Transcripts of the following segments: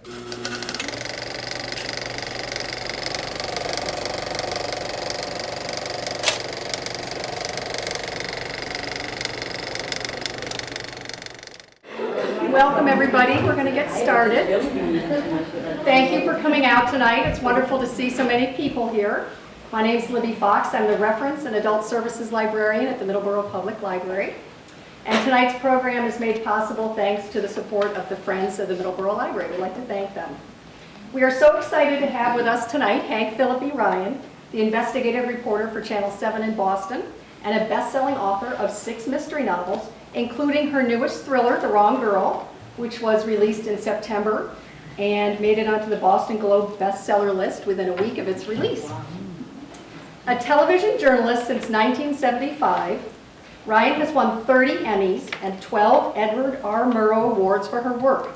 Welcome everybody, we're going to get started. Thank you for coming out tonight. It's wonderful to see so many people here. My name is Libby Fox. I'm the Reference and Adult Services Librarian at the Middleborough Public Library. And tonight's program is made possible thanks to the support of the Friends of the Middleborough Library. We'd like to thank them. We are so excited to have with us tonight Hank Phillippi Ryan, the investigative reporter for Channel 7 in Boston, and a best-selling author of 6 mystery novels, including her newest thriller, The Wrong Girl, which was released in September and made it onto the Boston Globe bestseller list within a week of its release. A television journalist since 1975, Ryan has won 30 Emmys and 12 Edward R. Murrow Awards for her work,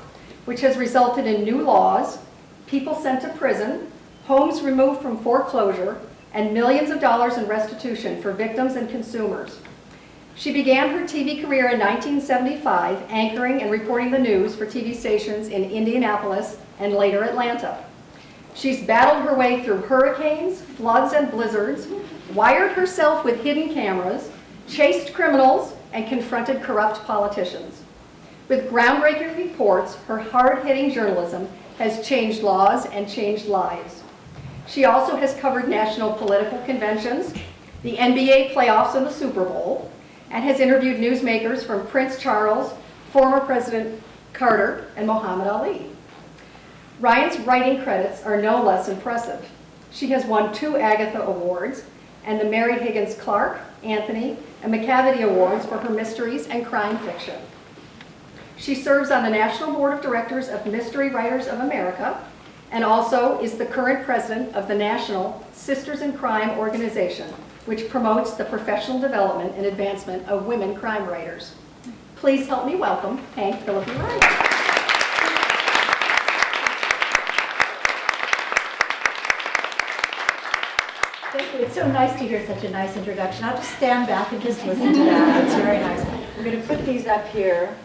which has resulted in new laws, people sent to prison, homes removed from foreclosure, and millions of dollars in restitution for victims and consumers. She began her TV career in 1975, anchoring and reporting the news for TV stations in Indianapolis and later Atlanta. She's battled her way through hurricanes, floods, and blizzards, wired herself with hidden cameras, chased criminals, and confronted corrupt politicians. With groundbreaking reports, her hard-hitting journalism has changed laws and changed lives. She also has covered national political conventions, the NBA playoffs and the Super Bowl, and has interviewed newsmakers from Prince Charles, former President Carter, and Muhammad Ali. Ryan's writing credits are no less impressive. She has won 2 Agatha Awards and the Mary Higgins Clark, Anthony, and McCavity Awards for her mysteries and crime fiction. She serves on the National Board of Directors of Mystery Writers of America and also is the current president of the National Sisters in Crime organization, which promotes the professional development and advancement of women crime writers. Please help me welcome Hank Phillippi Ryan. Thank you. It's so nice to hear such a nice introduction. I'll just stand back and just listen to that. It's very nice. We're going to put these up here.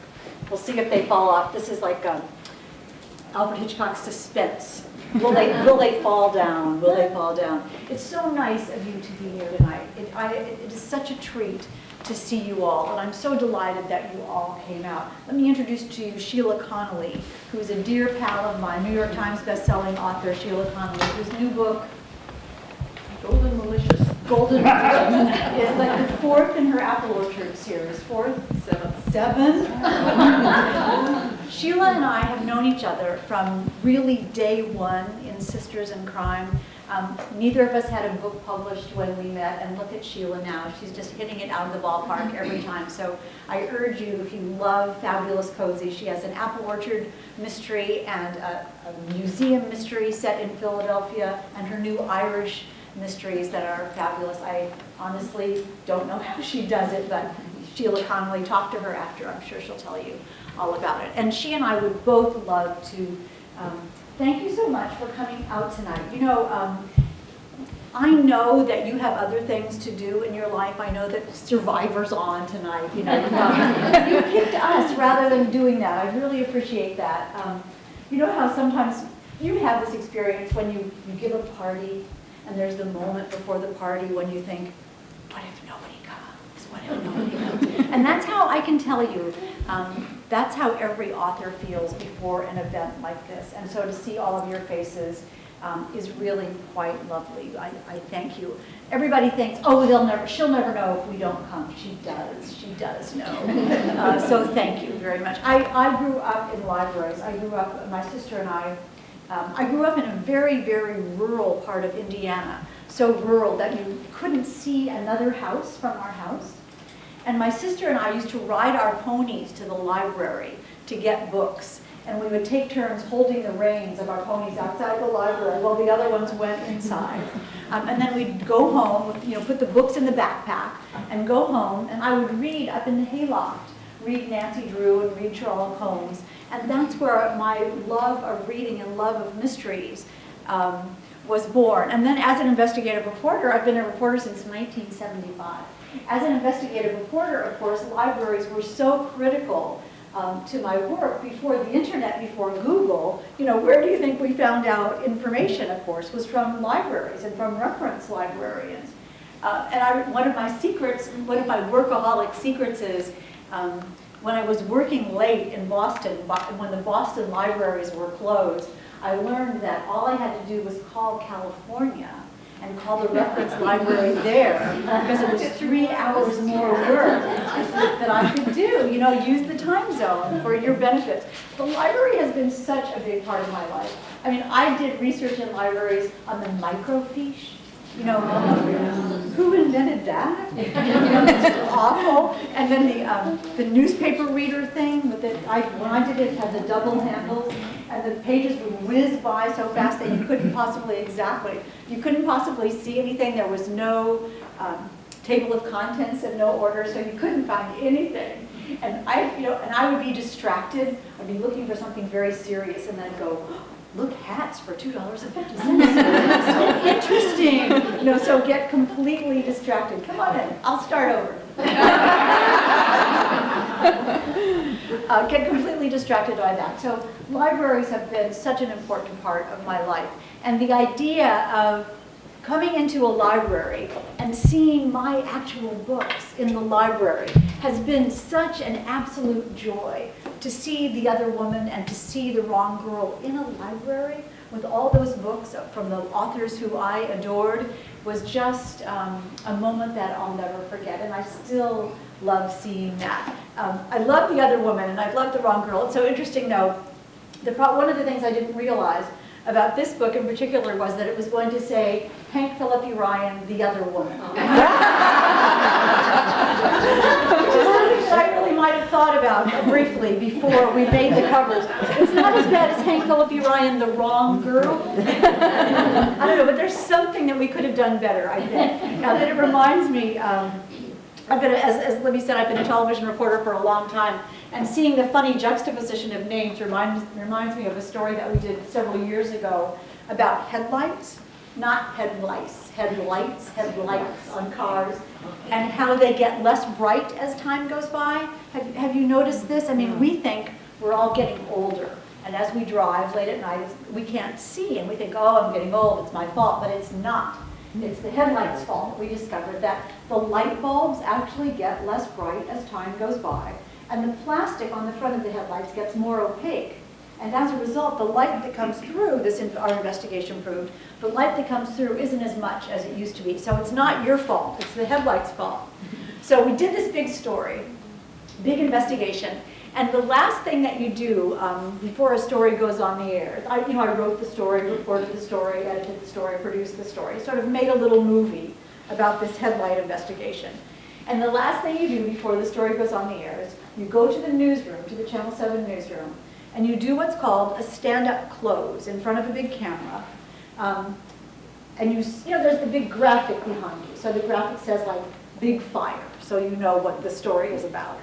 We'll see if they fall off. This is like Alfred Hitchcock's Suspense. Will they fall down? Will they fall down? It's so nice of you to be here tonight. It is such a treat to see you all, and I'm so delighted that you all came out. Let me introduce to you Sheila Connolly, who's a dear pal of mine, New York Times bestselling author Sheila Connolly, whose new book, Golden Malicious, is like the 4th in her Apple Orchard series. 4th? 7? Sheila and I have known each other from really day one in Sisters in Crime. Neither of us had a book published when we met, and look at Sheila now. She's just hitting it out of the ballpark every time. So I urge you, if you love Fabulous Cozy, she has an Apple Orchard mystery and a museum mystery set in Philadelphia, and her new Irish mysteries that are fabulous. I honestly don't know how she does it, but Sheila Connolly, talk to her after. I'm sure she'll tell you all about it. And she and I would both love to thank you so much for coming out tonight. You know, I know that you have other things to do in your life. I know that Survivor's on tonight. You know, you picked us rather than doing that. I really appreciate that. You know how sometimes you have this experience when you give a party, and there's the moment before the party when you think, what if nobody comes? What if nobody comes? And that's how I can tell you, that's how every author feels before an event like this. And so to see all of your faces is really quite lovely. I thank you. Everybody thinks, oh, she'll never know if we don't come. She does know. So thank you very much. I grew up in libraries. My sister and I grew up in a very, very rural part of Indiana, so rural that you couldn't see another house from our house. And my sister and I used to ride our ponies to the library to get books, and we would take turns holding the reins of our ponies outside the library while the other ones went inside. And then we'd go home, put the books in the backpack, and go home, and I would read up in the hayloft, read Nancy Drew and read Sherlock Holmes. And that's where my love of reading and love of mysteries was born. And then as an investigative reporter, I've been a reporter since 1975. As an investigative reporter, of course, libraries were so critical to my work before the internet, before Google, where do you think we found out information, of course, was from libraries and from reference librarians. One of my workaholic secrets is when I was working late in Boston, when the Boston libraries were closed, I learned that all I had to do was call California and call the reference library there, because it was 3 hours more work that I could do, use the time zone for your benefit. The library has been such a big part of my life. I mean, I did research in libraries on the microfiche. Who invented that? It's awful. And then the newspaper reader thing, when I did it, it had the double handles, and the pages would whiz by so fast that you couldn't possibly see anything. There was no table of contents and no order, so you couldn't find anything. And I would be distracted. I'd be looking for something very serious, and then I'd go, look, hats for $2.50. So interesting. So get completely distracted. Come on in. I'll start over. Get completely distracted by that. So libraries have been such an important part of my life. And the idea of coming into a library and seeing my actual books in the library has been such an absolute joy. To see the other woman and to see the wrong girl in a library with all those books from the authors who I adored was just a moment that I'll never forget, and I still love seeing that. I love the other woman and I love the wrong girl. It's so interesting though, one of the things I didn't realize about this book in particular was that it was going to say Hank Phillippi Ryan, the other woman. Which is something that I really might have thought about briefly before we made the covers. It's not as bad as Hank Phillippi Ryan, the wrong girl. I don't know, but there's something that we could have done better, I think. Now that it reminds me, as Libby said, I've been a television reporter for a long time, and seeing the funny juxtaposition of names reminds me of a story that we did several years ago about headlights, not headlights, headlights on cars, and how they get less bright as time goes by. Have you noticed this? I mean, we think we're all getting older, and as we drive late at night, we can't see, and we think, oh, I'm getting old, it's my fault, but it's not. It's the headlights' fault. We discovered that the light bulbs actually get less bright as time goes by, and the plastic on the front of the headlights gets more opaque. And as a result, the light that comes through, our investigation proved, the light that comes through isn't as much as it used to be. So it's not your fault, it's the headlights' fault. So we did this big story, big investigation, and the last thing that you do before a story goes on the air, I wrote the story, reported the story, edited the story, produced the story, sort of made a little movie about this headlight investigation. And the last thing you do before the story goes on the air is you go to the newsroom, to the Channel 7 newsroom, and you do what's called a stand-up close in front of a big camera. And there's the big graphic behind you. So the graphic says like, big fire, so you know what the story is about.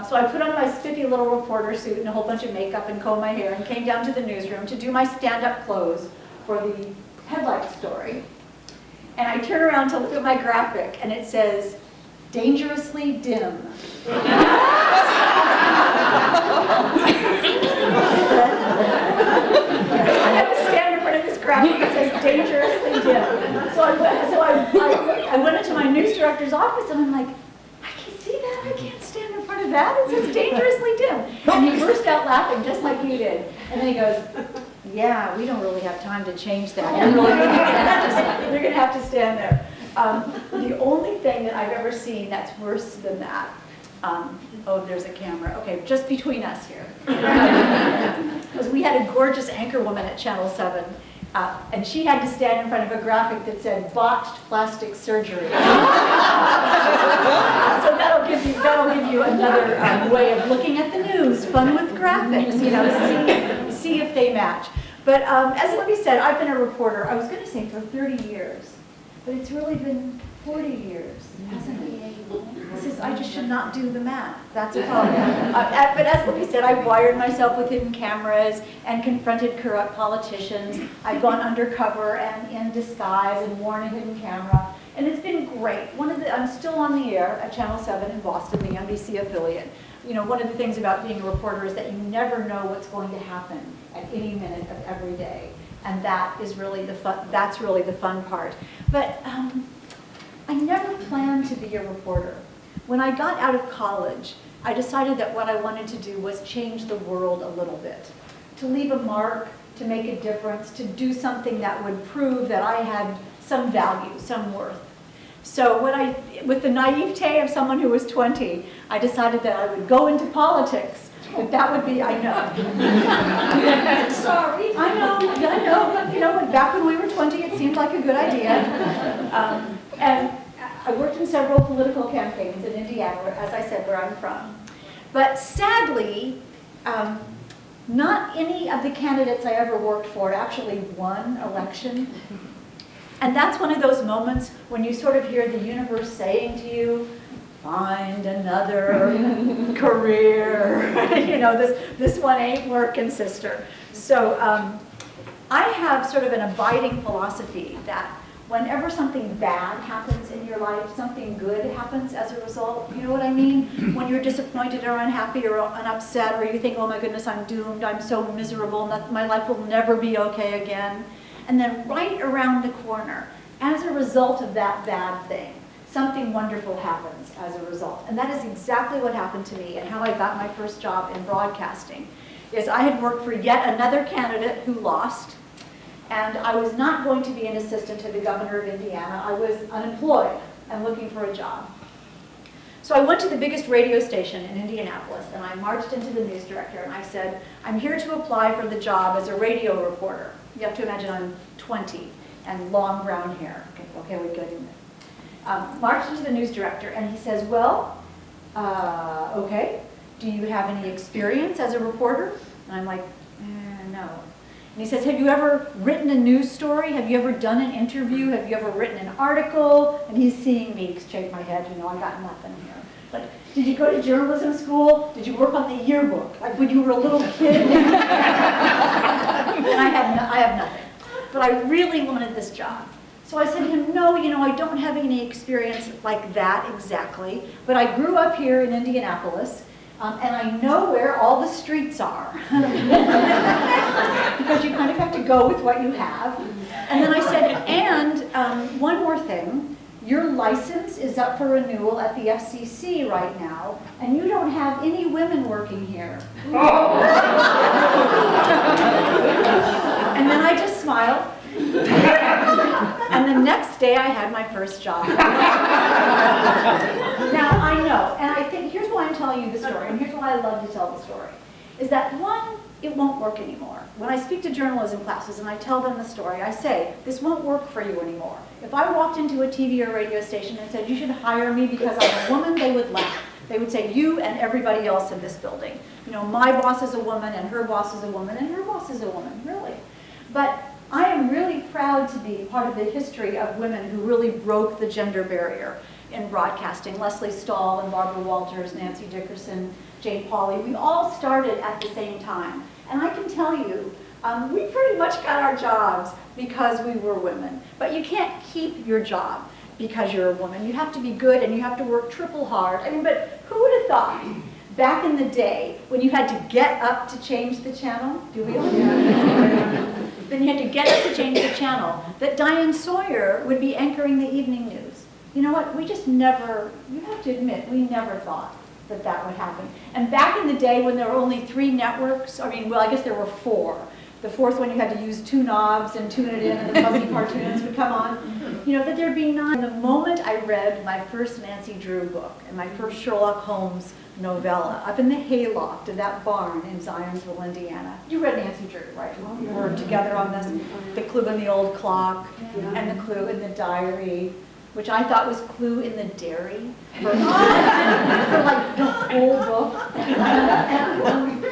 So I put on my spiffy little reporter suit and a whole bunch of makeup and combed my hair and came down to the newsroom to do my stand-up close for the headlight story. And I turn around to look at my graphic and it says, dangerously dim. I have to stand in front of this graphic that says dangerously dim. So I went into my news director's office and I'm like, I can see that, I can't stand in front of that, it says dangerously dim. And he burst out laughing just like you did. And then he goes, yeah, we don't really have time to change that. You're going to have to stand there. The only thing that I've ever seen that's worse than that, oh, there's a camera. Okay, just between us here. Because we had a gorgeous anchor woman at Channel 7, and she had to stand in front of a graphic that said botched plastic surgery. So that'll give you another way of looking at the news. Fun with graphics, see if they match. But as Libby said, I've been a reporter, I was going to say for 30 years. But it's really been 40 years, hasn't it? I just should not do the math. That's a problem. But as Libby said, I've wired myself with hidden cameras and confronted corrupt politicians. I've gone undercover and in disguise and worn a hidden camera. And it's been great. I'm still on the air at Channel 7 in Boston, the NBC affiliate. you know, one of the things about being a reporter is that you never know what's going to happen at any minute of every day. And that is really the fun, that's really the fun part. But I never planned to be a reporter. When I got out of college, I decided that what I wanted to do was change the world a little bit. To leave a mark, to make a difference, to do something that would prove that I had some value, some worth. So with the naivete of someone who was 20, I decided that I would go into politics. That would be, I know. Sorry. I know, but you know, back when we were 20, it seemed like a good idea. And I worked in several political campaigns in Indiana, as I said, where I'm from. But sadly, not any of the candidates I ever worked for actually won election. And that's one of those moments when you sort of hear the universe saying to you, find another career. You know, this one ain't working, sister. So I have sort of an abiding philosophy that whenever something bad happens in your life, something good happens as a result. You know what I mean? When you're disappointed or unhappy or upset, or you think, oh my goodness, I'm doomed, I'm so miserable, my life will never be okay again. And then right around the corner, as a result of that bad thing, something wonderful happens as a result. And that is exactly what happened to me and how I got my first job in broadcasting. Is I had worked for yet another candidate who lost, and I was not going to be an assistant to the governor of Indiana. I was unemployed and looking for a job. So I went to the biggest radio station in Indianapolis, and I marched into the news director, and I said, I'm here to apply for the job as a radio reporter. You have to imagine I'm 20 and long brown hair. Okay, we're good in there. Marched into the news director, and he says, well, okay, do you have any experience as a reporter? And I'm like, no. And he says, have you ever written a news story? Have you ever done an interview? Have you ever written an article? And he's seeing me shake my head, you know, I got nothing here. But did you go to journalism school? Did you work on the yearbook, like when you were a little kid? And I have nothing. But I really wanted this job. So I said to him, no, you know, I don't have any experience like that exactly, but I grew up here in Indianapolis, and I know where all the streets are. Because you kind of have to go with what you have. And then I said, and one more thing, your license is up for renewal at the FCC right now, and you don't have any women working here. And then I just smiled. And the next day I had my first job. Now I know, and I think here's why I'm telling you the story, and here's why I love to tell the story, is that one, it won't work anymore. When I speak to journalism classes and I tell them the story, I say, this won't work for you anymore. If I walked into a TV or radio station and said, you should hire me because I'm a woman, they would laugh. They would say, you and everybody else in this building. You know, my boss is a woman, and her boss is a woman, and her boss is a woman, really. But I am really proud to be part of the history of women who really broke the gender barrier in broadcasting. Leslie Stahl and Barbara Walters, Nancy Dickerson, Jane Pauley, we all started at the same time. And I can tell you, we pretty much got our jobs because we were women. But you can't keep your job because you're a woman. You have to be good and you have to work triple hard. I mean, but who would have thought back in the day when you had to get up to change the channel? Do we all? Then you had to get up to change the channel, that Diane Sawyer would be anchoring the evening news. You know what, we just never, you have to admit, we never thought that that would happen. And back in the day when there were only 3 networks, I mean, well, I guess there were 4. The 4th one you had to use 2 knobs and tune it in and the fuzzy cartoons would come on. You know, that there'd be 9. The moment I read my first Nancy Drew book and my first Sherlock Holmes novella up in the hayloft of that barn in Zionsville, Indiana. You read Nancy Drew, right? We were together on this, the clue in the old clock and the clue in the diary, which I thought was clue in the dairy for like the whole book. And,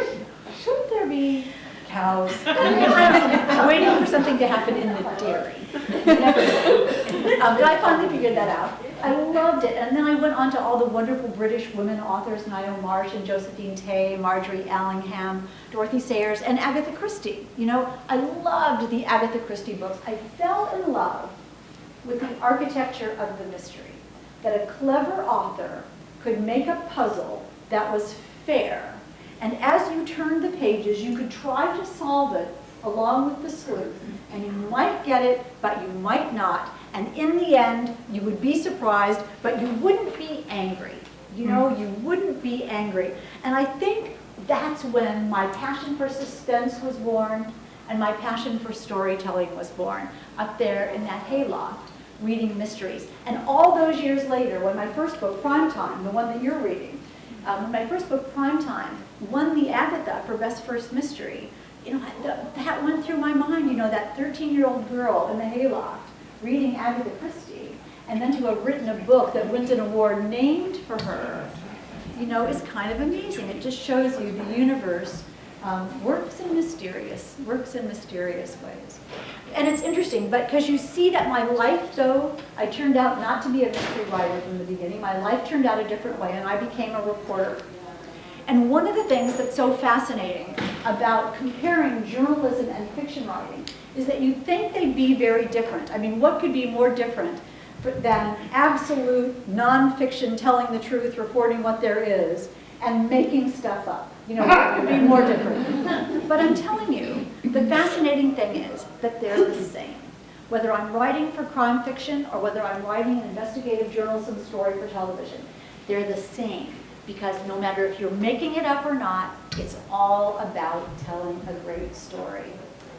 shouldn't there be cows? I'm waiting for something to happen in the dairy. But I finally figured that out. I loved it. And then I went on to all the wonderful British women authors, Ngaio Marsh and Josephine Tay, Marjorie Allingham, Dorothy Sayers, and Agatha Christie. You know, I loved the Agatha Christie books. I fell in love with the architecture of the mystery, that a clever author could make a puzzle that was fair. And as you turned the pages, you could try to solve it along with the sleuth. And you might get it, but you might not. And in the end, you would be surprised, but you wouldn't be angry. You know, you wouldn't be angry. And I think that's when my passion for suspense was born and my passion for storytelling was born, up there in that hayloft, reading mysteries. And all those years later, when my first book, Primetime, the one that you're reading, when my first book, Primetime, won the Agatha for Best First Mystery, you know, that went through my mind, you know, that 13-year-old girl in the hayloft reading Agatha Christie, and then to have written a book that wins an award named for her, you know, is kind of amazing. It just shows you the universe works in mysterious ways. And it's interesting, but because you see that my life, though, I turned out not to be a mystery writer from the beginning. My life turned out a different way, and I became a reporter. And one of the things that's so fascinating about comparing journalism and fiction writing is that you think they'd be very different. I mean, what could be more different than absolute nonfiction, telling the truth, reporting what there is, and making stuff up? You know, what could be more different? But I'm telling you, the fascinating thing is that they're the same. Whether I'm writing for crime fiction or whether I'm writing an investigative journalism story for television, they're the same. Because no matter if you're making it up or not, it's all about telling a great story.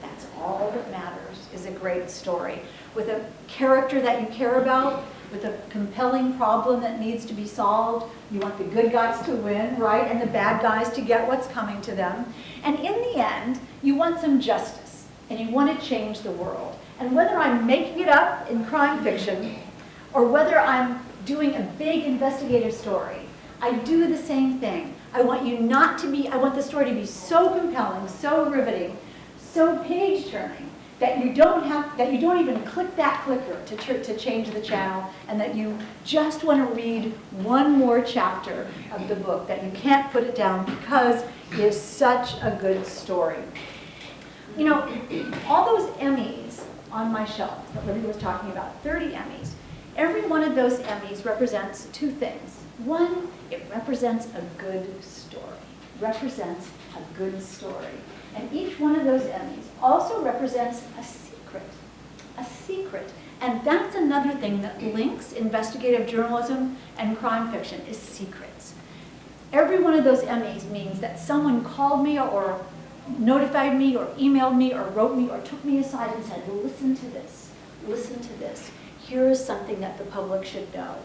That's all that matters, is a great story. With a character that you care about, with a compelling problem that needs to be solved. You want the good guys to win, right? And the bad guys to get what's coming to them. And in the end, you want some justice, and you want to change the world. And whether I'm making it up in crime fiction, or whether I'm doing a big investigative story, I do the same thing. I want the story to be so compelling, so riveting, so page-turning, that you don't even click that clicker to change the channel, and that you just want to read one more chapter of the book, that you can't put it down because it is such a good story. You know, all those Emmys on my shelf that Libby was talking about, 30 Emmys, every one of those Emmys represents two things. One, it represents a good story. Represents a good story. And each one of those Emmys also represents a secret. A secret. And that's another thing that links investigative journalism and crime fiction, is secrets. Every one of those Emmys means that someone called me or notified me or emailed me or wrote me or took me aside and said, well, listen to this. Listen to this. Here is something that the public should know.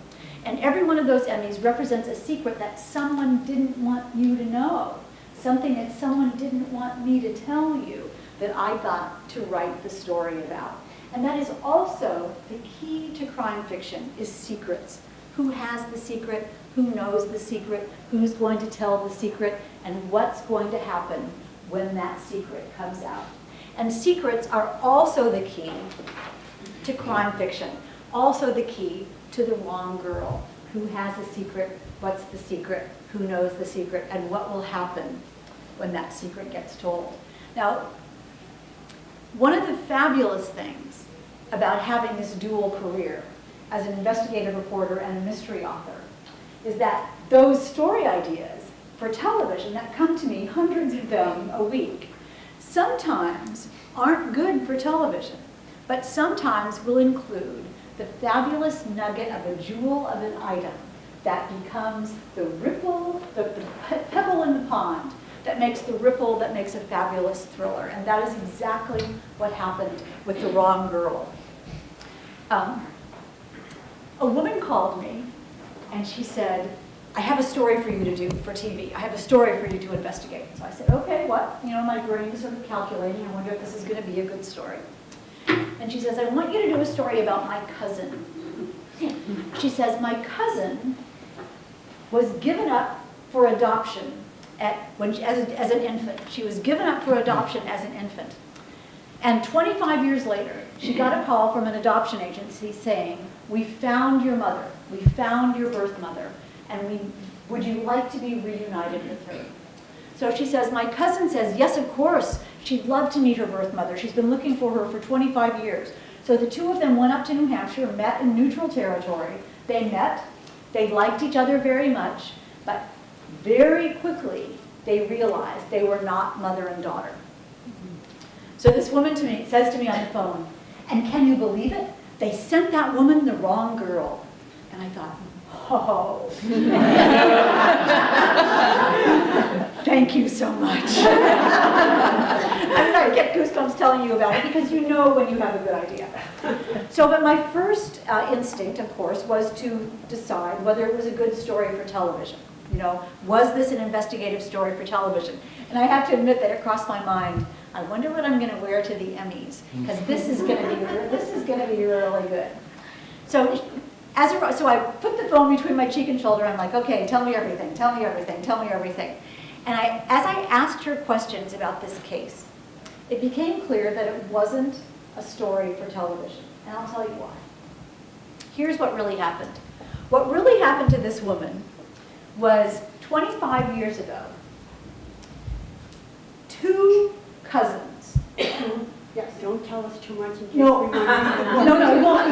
And every one of those Emmys represents a secret that someone didn't want you to know. Something that someone didn't want me to tell you that I got to write the story about. And that is also the key to crime fiction, is secrets. Who has the secret? Who knows the secret? Who's going to tell the secret? And what's going to happen when that secret comes out? And secrets are also the key to crime fiction. Also the key to the wrong girl. Who has a secret? What's the secret? Who knows the secret? And what will happen when that secret gets told? Now, one of the fabulous things about having this dual career as an investigative reporter and a mystery author is that those story ideas for television that come to me, hundreds of them a week, sometimes aren't good for television, but sometimes will include the fabulous nugget of a jewel of an item that becomes the ripple, the pebble in the pond that makes the ripple that makes a fabulous thriller. And that is exactly what happened with The Wrong Girl. A woman called me and she said, I have a story for you to do for TV. I have a story for you to investigate. So I said, okay, what? You know, my brain is sort of calculating. I wonder if this is going to be a good story. And she says, I want you to do a story about my cousin. She says, my cousin was given up for adoption as an infant. She was given up for adoption as an infant. And 25 years later, she got a call from an adoption agency saying, we found your mother. We found your birth mother. And would you like to be reunited with her? So she says, my cousin says, yes, of course. She'd love to meet her birth mother. She's been looking for her for 25 years. So the two of them went up to New Hampshire, met in neutral territory. They met. They liked each other very much. But very quickly they realized they were not mother and daughter. So this woman says to me on the phone, and can you believe it? They sent that woman the wrong girl. And I thought, oh, thank you so much. I get goosebumps telling you about it because you know when you have a good idea. So, but my first instinct, of course, was to decide whether it was a good story for television. You know, was this an investigative story for television? And I have to admit that it crossed my mind. I wonder what I'm going to wear to the Emmys, because this is going to be really good. So, so I put the phone between my cheek and shoulder. I'm like, okay, tell me everything, tell me everything, tell me everything. And as I asked her questions about this case, it became clear that it wasn't a story for television. And I'll tell you why. Here's what really happened. What really happened to this woman was 25 years ago, two cousins. Yes. Don't tell us too much. No, you won't.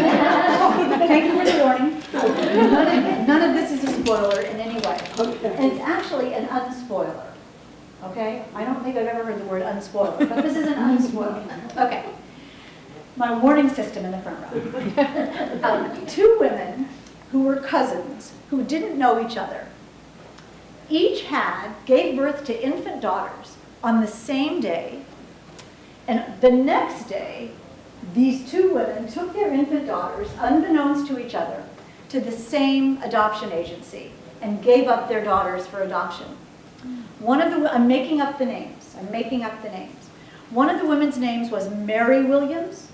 Thank you for the warning. None of this is a spoiler in any way. Okay. And it's actually an unspoiler. Okay? I don't think I've ever heard the word unspoiler, but this is an unspoiler. Okay. My warning system in the front row. Two women who were cousins who didn't know each other each gave birth to infant daughters on the same day. And the next day, these two women took their infant daughters, unbeknownst to each other, to the same adoption agency and gave up their daughters for adoption. I'm making up the names. One of the women's names was Mary Williams,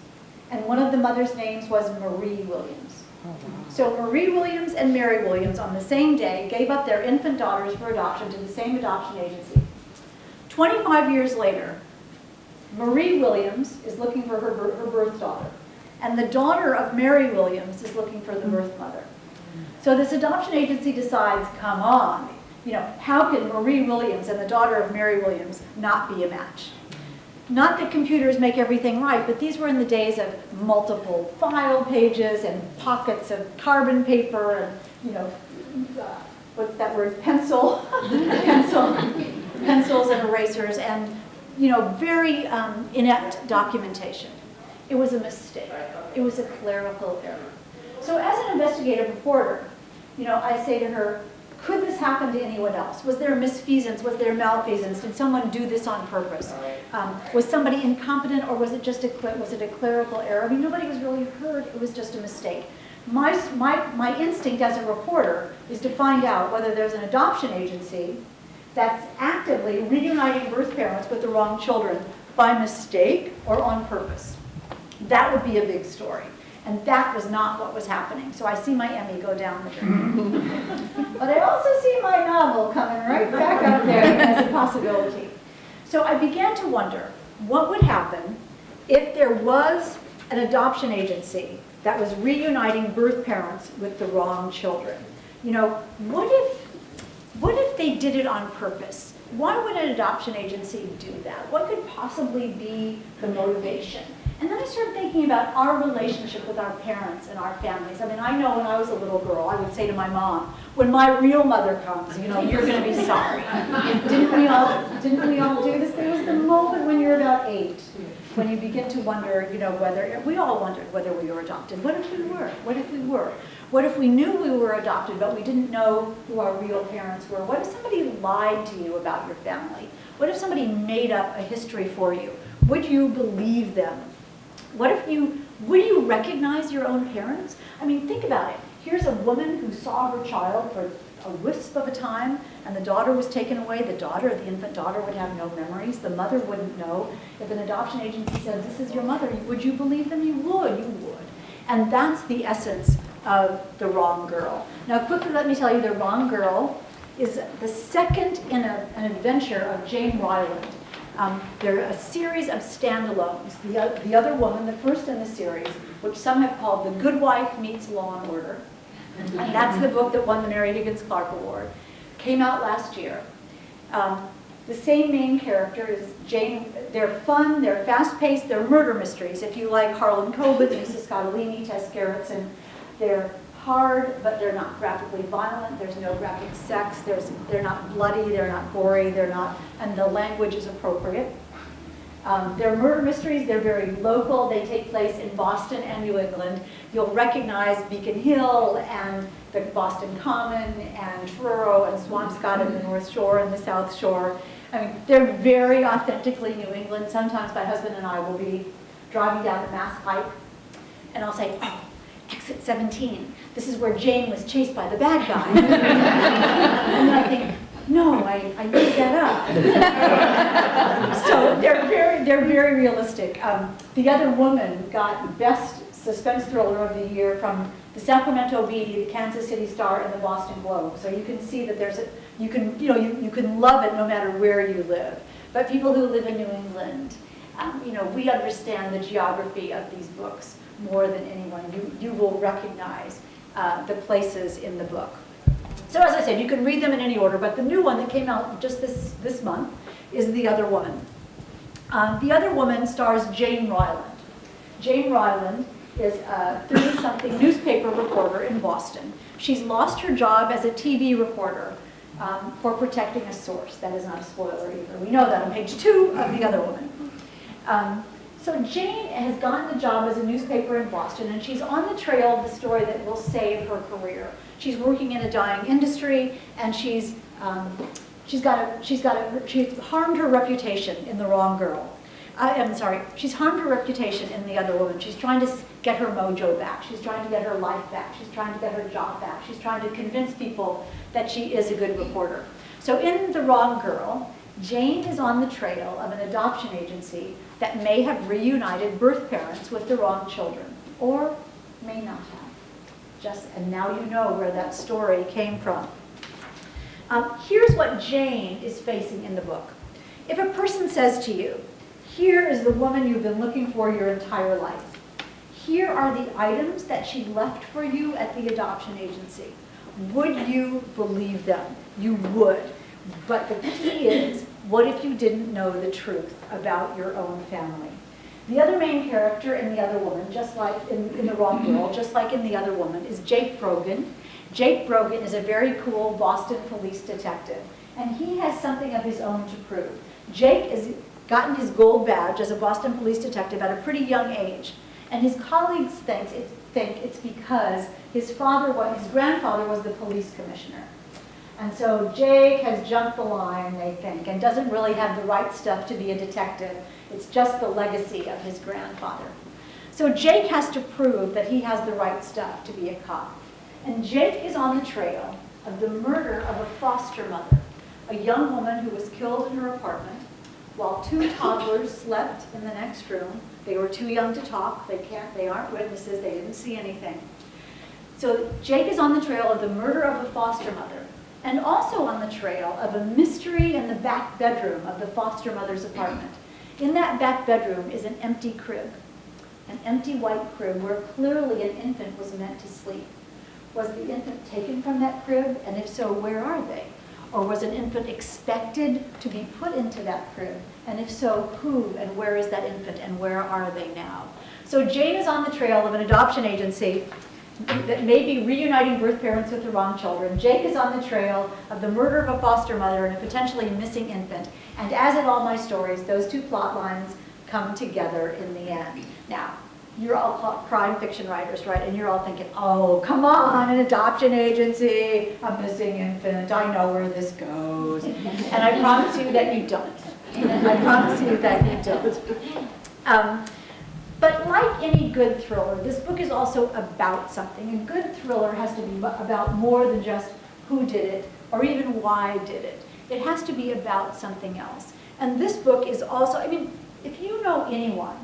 and one of the mother's names was Marie Williams. So Marie Williams and Mary Williams on the same day gave up their infant daughters for adoption to the same adoption agency. 25 years later, Marie Williams is looking for her birth daughter, and the daughter of Mary Williams is looking for the birth mother. So this adoption agency decides, come on, how can Marie Williams and the daughter of Mary Williams not be a match? Not that computers make everything right, but these were in the days of multiple file pages and pockets of carbon paper and, what's that word, pencils and erasers and, very inept documentation. It was a mistake. It was a clerical error. So as an investigative reporter, I say to her, could this happen to anyone else? Was there misfeasance? Was there malfeasance? Did someone do this on purpose? Was somebody incompetent, or was it just a clerical error? I mean, nobody was really hurt. It was just a mistake. My instinct as a reporter is to find out whether there's an adoption agency that's actively reuniting birth parents with the wrong children by mistake or on purpose. That would be a big story. And that was not what was happening. So I see my Emmy go down the drain. But I also see my novel coming right back up there as a possibility. So I began to wonder what would happen if there was an adoption agency that was reuniting birth parents with the wrong children. What if they did it on purpose? Why would an adoption agency do that? What could possibly be the motivation? And then I started thinking about our relationship with our parents and our families. I mean, I know when I was a little girl, I would say to my mom, when my real mother comes, you're going to be sorry. Didn't we all do this? There was the moment when you're about 8, when you begin to wonder, whether, we all wondered whether we were adopted. What if we were? What if we were? What if we knew we were adopted, but we didn't know who our real parents were? What if somebody lied to you about your family? What if somebody made up a history for you? Would you believe them? Would you recognize your own parents? I mean, think about it. Here's a woman who saw her child for a wisp of a time, and the daughter was taken away. The infant daughter would have no memories. The mother wouldn't know. If an adoption agency said, this is your mother, would you believe them? You would. And that's the essence of The Wrong Girl. Now, quickly, let me tell you, The Wrong Girl is the second in an adventure of Jane Ryland. There are a series of standalones. The other woman, the first in the series, which some have called The Good Wife Meets Law and Order. And that's the book that won the Mary Higgins Clark Award. Came out last year. The same main character is Jane. They're fun, they're fast-paced, they're murder mysteries. If you like Harlan Coben, Lisa Scottolini, Tess Gerritsen, they're hard, but they're not graphically violent. There's no graphic sex. They're not bloody. They're not gory. And the language is appropriate. They're murder mysteries. They're very local. They take place in Boston and New England. You'll recognize Beacon Hill and the Boston Common and Truro and Swampscott and the North Shore and the South Shore. I mean, they're very authentically New England. Sometimes my husband and I will be driving down the Mass Pike, and I'll say, oh, exit 17. This is where Jane was chased by the bad guy. And then I think, no, I made that up. So they're very realistic. The Other Woman got Best Suspense Thriller of the Year from the Sacramento Bee, the Kansas City Star, and the Boston Globe. So you can see that you can love it no matter where you live. But people who live in New England, we understand the geography of these books more than anyone. You will recognize the places in the book. So as I said, you can read them in any order, but the new one that came out just this month is The Other Woman. The Other Woman stars Jane Ryland. Jane Ryland is a 30-something newspaper reporter in Boston. She's lost her job as a TV reporter for protecting a source. That is not a spoiler either. We know that on page 2 of The Other Woman. So Jane has gotten the job as a newspaper in Boston, and she's on the trail of the story that will save her career. She's working in a dying industry, and she's harmed her reputation in The Wrong Girl. She's harmed her reputation in The Other Woman. She's trying to get her mojo back. She's trying to get her life back. She's trying to get her job back. She's trying to convince people that she is a good reporter. So in The Wrong Girl, Jane is on the trail of an adoption agency that may have reunited birth parents with the wrong children, or may not have. And now you know where that story came from. Here's what Jane is facing in the book. If a person says to you, here is the woman you've been looking for your entire life. Here are the items that she left for you at the adoption agency. Would you believe them? You would. But the key is, what if you didn't know the truth about your own family? The other main character in The Other Woman, just like in The Wrong Girl, just like in The Other Woman, is Jake Brogan. Jake Brogan is a very cool Boston police detective, and he has something of his own to prove. Jake has gotten his gold badge as a Boston police detective at a pretty young age, and his colleagues think it's because his grandfather was the police commissioner. And so Jake has jumped the line, they think, and doesn't really have the right stuff to be a detective. It's just the legacy of his grandfather. So Jake has to prove that he has the right stuff to be a cop. And Jake is on the trail of the murder of a foster mother, a young woman who was killed in her apartment while 2 toddlers slept in the next room. They were too young to talk. They aren't witnesses. They didn't see anything. So Jake is on the trail of the murder of a foster mother, and also on the trail of a mystery in the back bedroom of the foster mother's apartment. In that back bedroom is an empty crib, an empty white crib where clearly an infant was meant to sleep. Was the infant taken from that crib? And if so, where are they? Or was an infant expected to be put into that crib? And if so, who and where is that infant and where are they now? So Jane is on the trail of an adoption agency that may be reuniting birth parents with the wrong children. Jake is on the trail of the murder of a foster mother and a potentially missing infant. And as in all my stories, those 2 plot lines come together in the end. Now, you're all crime fiction writers, right? And you're all thinking, oh, come on, an adoption agency, a missing infant, I know where this goes. And I promise you that you don't. I promise you that you don't. But like any good thriller, this book is also about something. A good thriller has to be about more than just who did it or even why did it. It has to be about something else. And this book is also, if you know anyone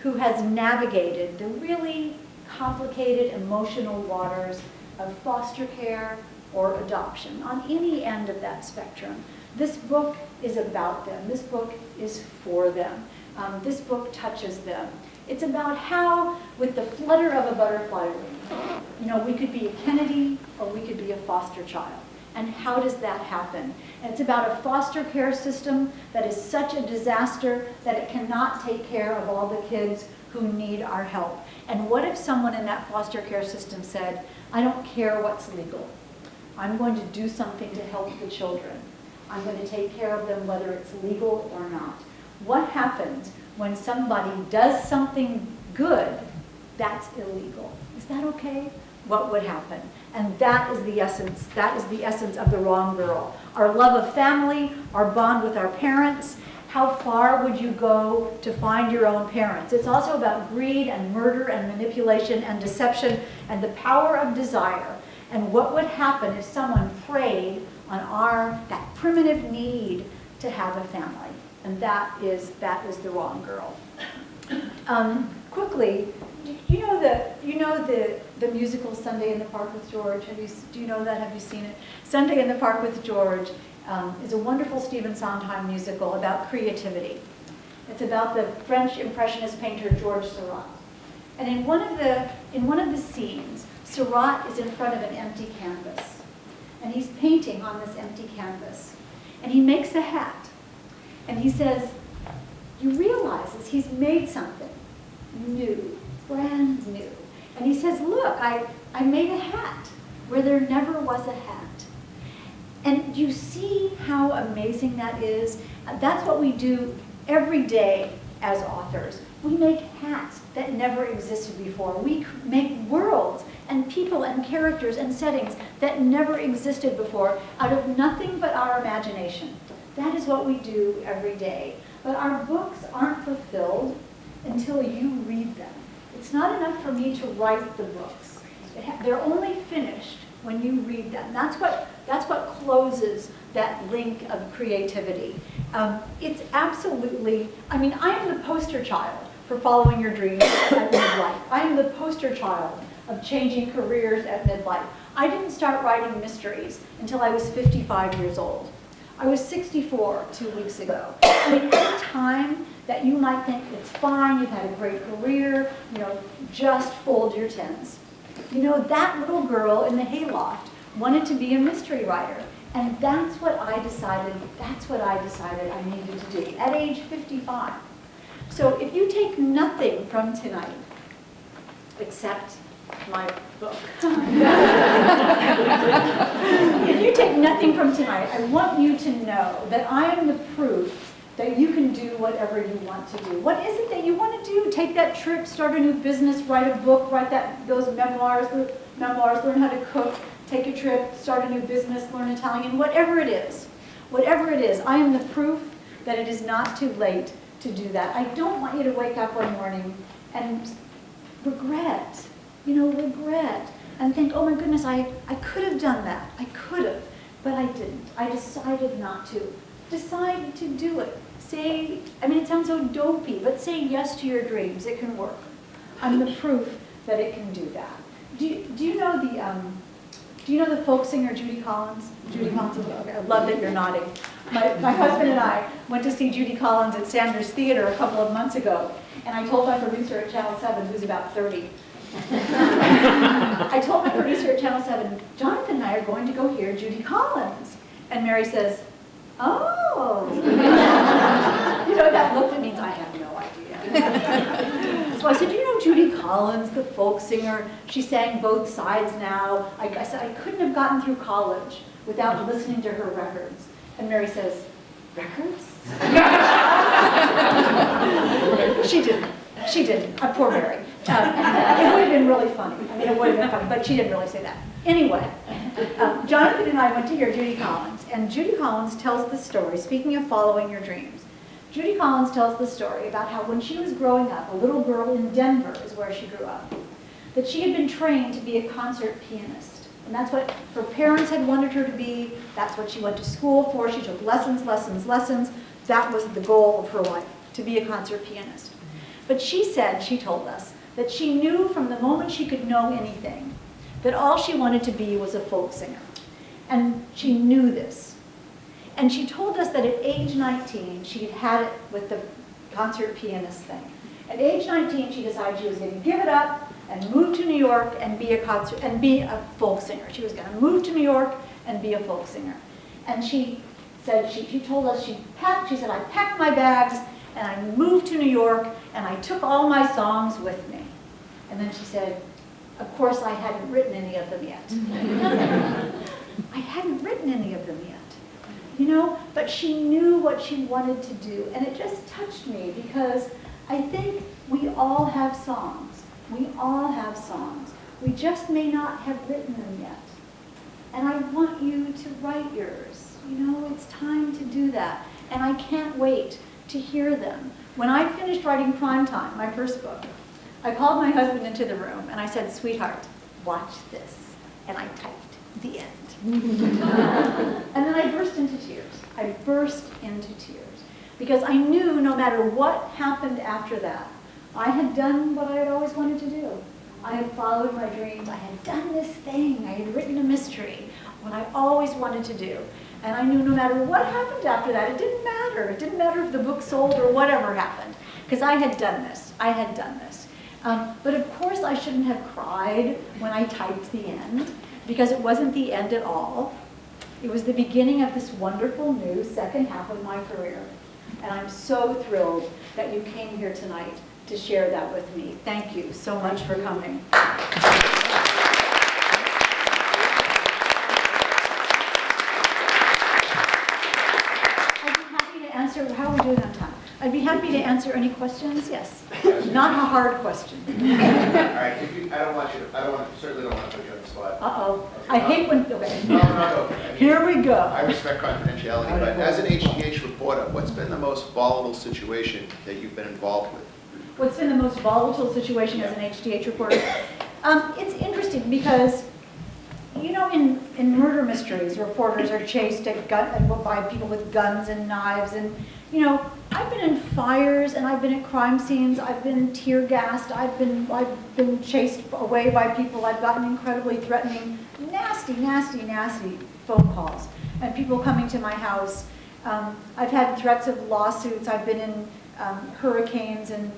who has navigated the really complicated emotional waters of foster care or adoption on any end of that spectrum, this book is about them. This book is for them. This book touches them. It's about how, with the flutter of a butterfly wing, we could be a Kennedy or we could be a foster child. And how does that happen? And it's about a foster care system that is such a disaster that it cannot take care of all the kids who need our help. And what if someone in that foster care system said, I don't care what's legal. I'm going to do something to help the children. I'm going to take care of them whether it's legal or not. What happens when somebody does something good that's illegal? Is that okay? What would happen? And that is the essence of The Wrong Girl. Our love of family, our bond with our parents. How far would you go to find your own parents? It's also about greed and murder and manipulation and deception and the power of desire. And what would happen if someone preyed on that primitive need to have a family? And that is The Wrong Girl. Quickly, you know the musical Sunday in the Park with George? Do you know that? Have you seen it? Sunday in the Park with George is a wonderful Stephen Sondheim musical about creativity. It's about the French Impressionist painter Georges Seurat. And in one of the scenes, Seurat is in front of an empty canvas. And he's painting on this empty canvas. And he makes a hat. And he says, he realizes he's made something new, brand new. And he says, look, I made a hat where there never was a hat. And you see how amazing that is? That's what we do every day as authors. We make hats that never existed before. We make worlds and people and characters and settings that never existed before out of nothing but our imagination. That is what we do every day. But our books aren't fulfilled until you read them. It's not enough for me to write the books. They're only finished when you read them. That's what closes that link of creativity. It's absolutely, I am the poster child for following your dreams at midlife. I am the poster child of changing careers at midlife. I didn't start writing mysteries until I was 55 years old. I was 64 2 weeks ago. At a time that you might think it's fine, you've had a great career, just fold your tens. That little girl in the hayloft wanted to be a mystery writer. And that's what I decided I needed to do at age 55. So if you take nothing from tonight, except my book. If you take nothing from tonight, I want you to know that I am the proof that you can do whatever you want to do. What is it that you want to do? Take that trip, start a new business, write a book, write those memoirs, learn how to cook, take a trip, start a new business, learn Italian, whatever it is. Whatever it is, I am the proof that it is not too late to do that. I don't want you to wake up one morning and regret, and think, oh my goodness, I could have done that. I could have, but I didn't. I decided not to. Decide to do it. It sounds so dopey, but say yes to your dreams. It can work. I'm the proof that it can do that. Do you know the folk singer Judy Collins? Judy Collins, okay, I love that you're nodding. My husband and I went to see Judy Collins at Sanders Theater a couple of months ago, and I told my producer at Channel 7, who's about 30, I told my producer at Channel 7, Jonathan and I are going to go hear Judy Collins. And Mary says, oh. That look that means I have no idea. So I said, Judy Collins, the folk singer, she sang both sides now. I said, I couldn't have gotten through college without listening to her records. And Mary says, records? She didn't. Poor Mary. It would have been really funny. But she didn't really say that. Anyway, Jonathan and I went to hear Judy Collins, and Judy Collins tells the story, speaking of following your dreams, Judy Collins tells the story about how when she was growing up, a little girl in Denver is where she grew up, that she had been trained to be a concert pianist. And that's what her parents had wanted her to be. That's what she went to school for. She took lessons. That was the goal of her life, to be a concert pianist. But she told us, that she knew from the moment she could know anything, that all she wanted to be was a folk singer. And she knew this. And she told us that at age 19, she'd had it with the concert pianist thing. At age 19, she decided she was going to give it up and move to New York and be a folk singer. She was going to move to New York and be a folk singer. And she said, she told us she said, I packed my bags and I moved to New York and I took all my songs with me. And then she said, of course I hadn't written any of them yet. I hadn't written any of them yet, you know, but she knew what she wanted to do. And it just touched me because I think we all have songs. We all have songs. We just may not have written them yet. And I want you to write yours. You know, it's time to do that. And I can't wait to hear them. When I finished writing Primetime, my first book, I called my husband into the room and I said, sweetheart, watch this. And I typed the end. And then I burst into tears. I burst into tears. Because I knew no matter what happened after that, I had done what I had always wanted to do. I had followed my dreams. I had done this thing. I had written a mystery, what I always wanted to do. And I knew no matter what happened after that, it didn't matter. It didn't matter if the book sold or whatever happened, because I had done this. I had done this. But of course, I shouldn't have cried when I typed the end, because it wasn't the end at all. It was the beginning of this wonderful new second half of my career. And I'm so thrilled that you came here tonight to share that with me. Thank you so much for coming. How are we doing on time? I'd be happy to answer any questions. Yes. Not a hard question. All right. Certainly don't want to put you on the spot. Uh-oh. I hate when, okay. No. I mean, here we go. I respect confidentiality, but as an HGH reporter, what's been the most volatile situation that you've been involved with? What's been the most volatile situation as an HGH reporter? It's interesting because, you know, in murder mysteries, reporters are chased by people with guns and knives, and you know, I've been in fires and I've been at crime scenes. I've been tear gassed. I've been chased away by people. I've gotten incredibly threatening, nasty phone calls, and people coming to my house. I've had threats of lawsuits. I've been in hurricanes, and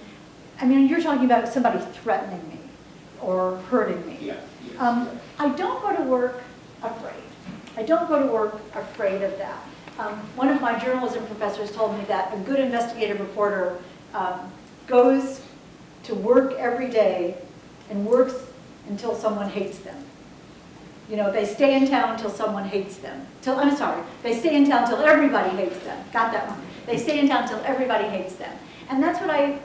I mean, you're talking about somebody threatening me or hurting me. Yeah. I don't go to work afraid. I don't go to work afraid of that. One of my journalism professors told me that a good investigative reporter goes to work every day and works until someone hates them. You know, they stay in town until someone hates them. They stay in town until everybody hates them. Got that one. They stay in town until everybody hates them. And that's what I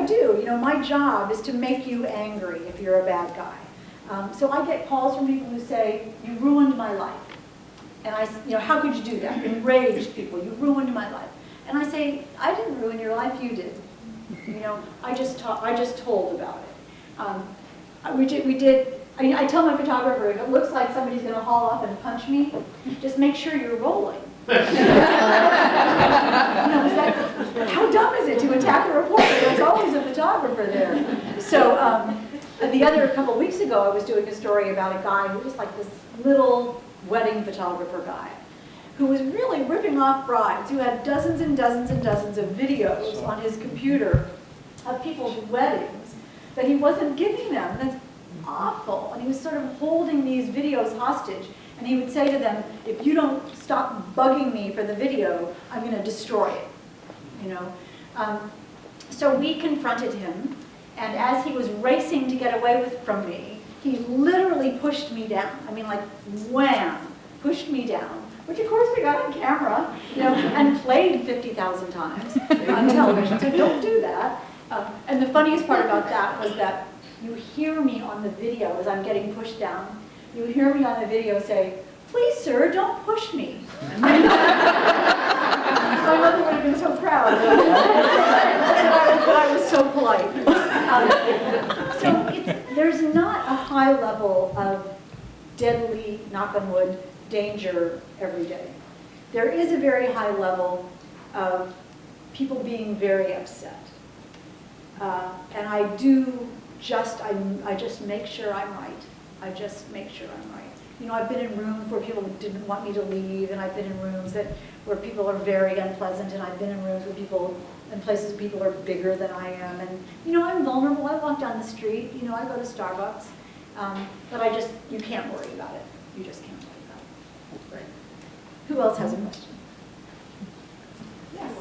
do. You know, my job is to make you angry if you're a bad guy. So I get calls from people who say, you ruined my life. And you know, how could you do that? Enraged people, you ruined my life. And I say, I didn't ruin your life, you did. You know, I just told about it. I tell my photographer, if it looks like somebody's going to haul off and punch me, just make sure you're rolling. You know, how dumb is it to attack a reporter? There's always a photographer there. So a couple of weeks ago, I was doing a story about a guy who was like this little wedding photographer guy who was really ripping off brides, who had dozens and dozens and dozens of videos on his computer of people's weddings that he wasn't giving them. That's awful. And he was sort of holding these videos hostage. And he would say to them, if you don't stop bugging me for the video, I'm going to destroy it. You know? So we confronted him, and as he was racing to get away from me, he literally pushed me down. I mean, like, wham, pushed me down, which of course we got on camera, you know, and played 50,000 times on television, so don't do that. And the funniest part about that was that you hear me on the video as I'm getting pushed down. You hear me on the video say, please, sir, don't push me. My mother would have been so proud. I was so polite. There's not a high level of deadly, knock on wood, danger every day. There is a very high level of people being very upset. And I just make sure I'm right. I just make sure I'm right. You know, I've been in rooms where people didn't want me to leave, and I've been in rooms where people are very unpleasant, and I've been in rooms where places people are bigger than I am, and you know, I'm vulnerable. I walk down the street, you know, I go to Starbucks, but you can't worry about it. You just can't worry about it. Who else has a question? Yes.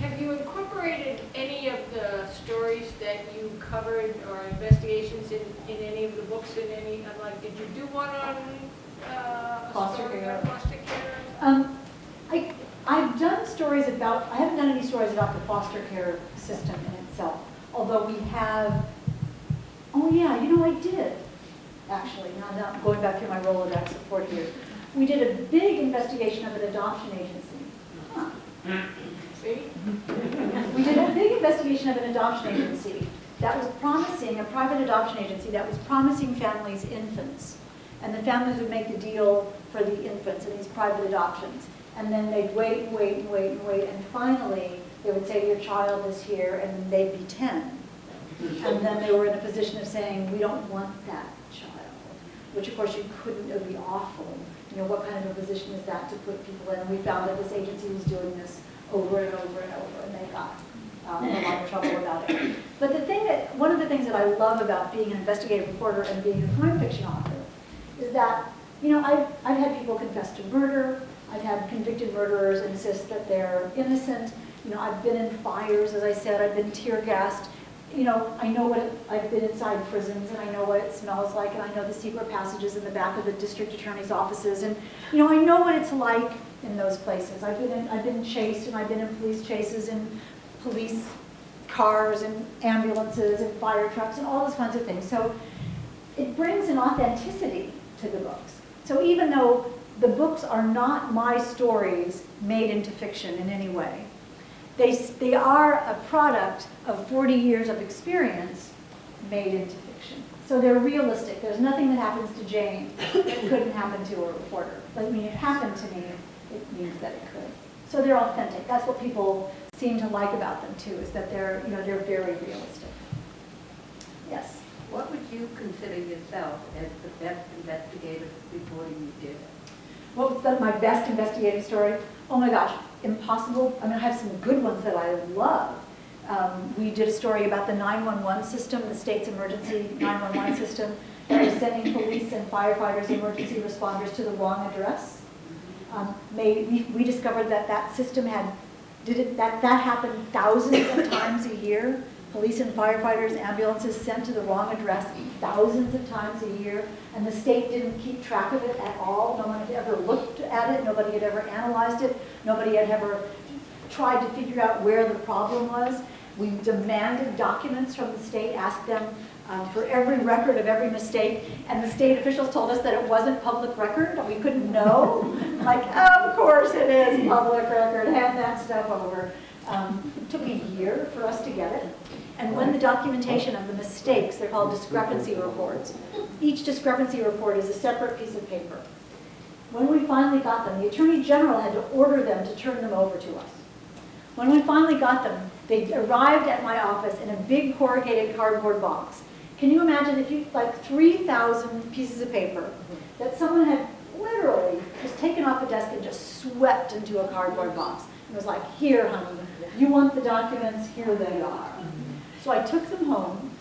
Have you incorporated any of the stories that you covered or investigations in any of the books in any, like, did you do one on a Foster story care. on foster care? I've done stories about, I haven't done any stories about the foster care system in itself, although we have, oh yeah, you know I did, actually, now that I'm going back through my Rolodex of 40 years. We did a big investigation of an adoption agency. Huh. See? We did a big investigation of an adoption agency that was promising, a private adoption agency that was promising families infants. And the families would make the deal for the infants in these private adoptions. And then they'd wait and wait and wait and wait. And finally, they would say, your child is here, and then they'd be 10. And then they were in a position of saying, we don't want that child. Which, of course, you couldn't, it would be awful. You know, what kind of a position is that to put people in? And we found that this agency was doing this over and over and over, and they got a lot of trouble about it. But the thing that, one of the things that I love about being an investigative reporter and being a crime fiction author is that, you know, I've had people confess to murder. I've had convicted murderers insist that they're innocent. You know, I've been in fires, as I said. I've been tear gassed. You know, I know what I've been inside prisons, and I know what it smells like, and I know the secret passages in the back of the district attorney's offices, and you know, I know what it's like in those places. I've been chased, and I've been in police chases, and police cars, and ambulances, and fire trucks, and all those kinds of things. So it brings an authenticity to the books. So even though the books are not my stories made into fiction in any way, they are a product of 40 years of experience made into fiction. So they're realistic. There's nothing that happens to Jane that couldn't happen to a reporter. I mean, it happened to me, it means that it could. So they're authentic. That's what people seem to like about them too, is that they're, you know, they're very realistic. Yes? What would you consider yourself as the best investigative reporting you did? What was my best investigative story? Oh my gosh, impossible. I mean, I have some good ones that I love. We did a story about the 911 system, the state's emergency 911 system, that was sending police and firefighters, emergency responders to the wrong address. We discovered that that system that happened thousands of times a year. Police and firefighters, ambulances sent to the wrong address thousands of times a year, and the state didn't keep track of it at all. No one had ever looked at it. Nobody had ever analyzed it. Nobody had ever tried to figure out where the problem was. We demanded documents from the state, asked them for every record of every mistake, and the state officials told us that it wasn't public record. We couldn't know. Like, of course it is public record. Hand that stuff over. It took a year for us to get it. And when the documentation of the mistakes, they're called discrepancy reports. Each discrepancy report is a separate piece of paper. When we finally got them, the Attorney General had to order them to turn them over to us. When we finally got them, they arrived at my office in a big corrugated cardboard box. Can you imagine if you, like 3,000 pieces of paper that someone had literally just taken off a desk and just swept into a cardboard box? It was like, here, honey, you want the documents, here they are. So I took them home,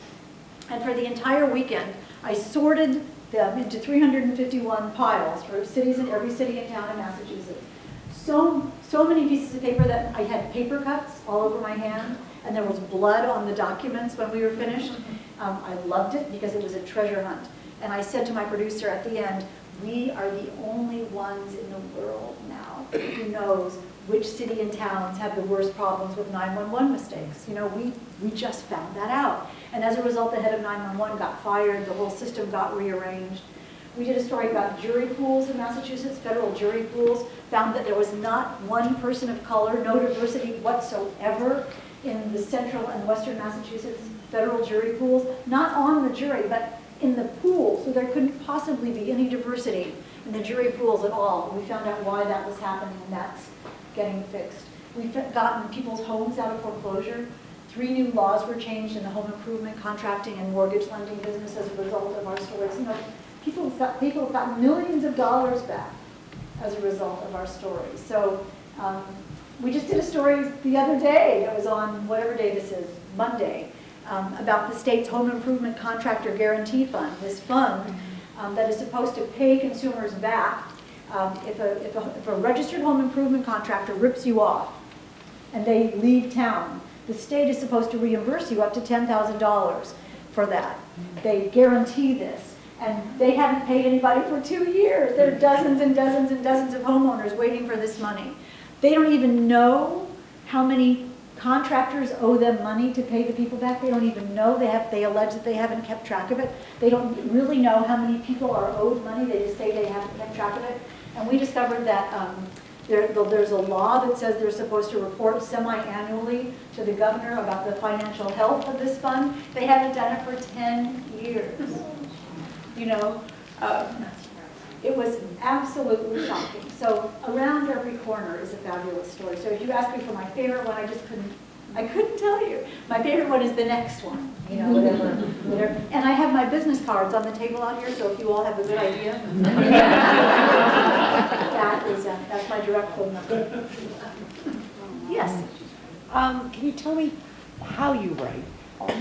and for the entire weekend, I sorted them into 351 piles for cities in every city and town in Massachusetts. So many pieces of paper that I had paper cuts all over my hand, and there was blood on the documents when we were finished. I loved it because it was a treasure hunt. And I said to my producer at the end, we are the only ones in the world now who knows which city and towns have the worst problems with 911 mistakes. You know, we just found that out. And as a result, the head of 911 got fired, the whole system got rearranged. We did a story about jury pools in Massachusetts, federal jury pools, found that there was not one person of color, no diversity whatsoever in the central and western Massachusetts federal jury pools, not on the jury, but in the pool, so there couldn't possibly be any diversity in the jury pools at all. And we found out why that was happening, and that's getting fixed. We've gotten people's homes out of foreclosure. 3 new laws were changed in the home improvement, contracting, and mortgage lending business as a result of our stories. You know, people have got millions of dollars back as a result of our stories. So we just did a story the other day that was on whatever day this is, Monday, about the state's home improvement contractor guarantee fund, this fund that is supposed to pay consumers back If a registered home improvement contractor rips you off and they leave town, the state is supposed to reimburse you up to $10,000 for that. They guarantee this. And they haven't paid anybody for 2 years. There are dozens and dozens and dozens of homeowners waiting for this money. They don't even know how many contractors owe them money to pay the people back. They don't even know. They allege that they haven't kept track of it. They don't really know how many people are owed money. They just say they haven't kept track of it. And we discovered that there's a law that says they're supposed to report semi-annually to the governor about the financial health of this fund. They haven't done it for 10 years. You know, it was absolutely shocking. So around every corner is a fabulous story. So if you ask me for my favorite one, I couldn't tell you. My favorite one is the next one, you know, whatever. And I have my business cards on the table out here, so if you all have a good idea, that's my direct phone number. Yes. Can you tell me how you write?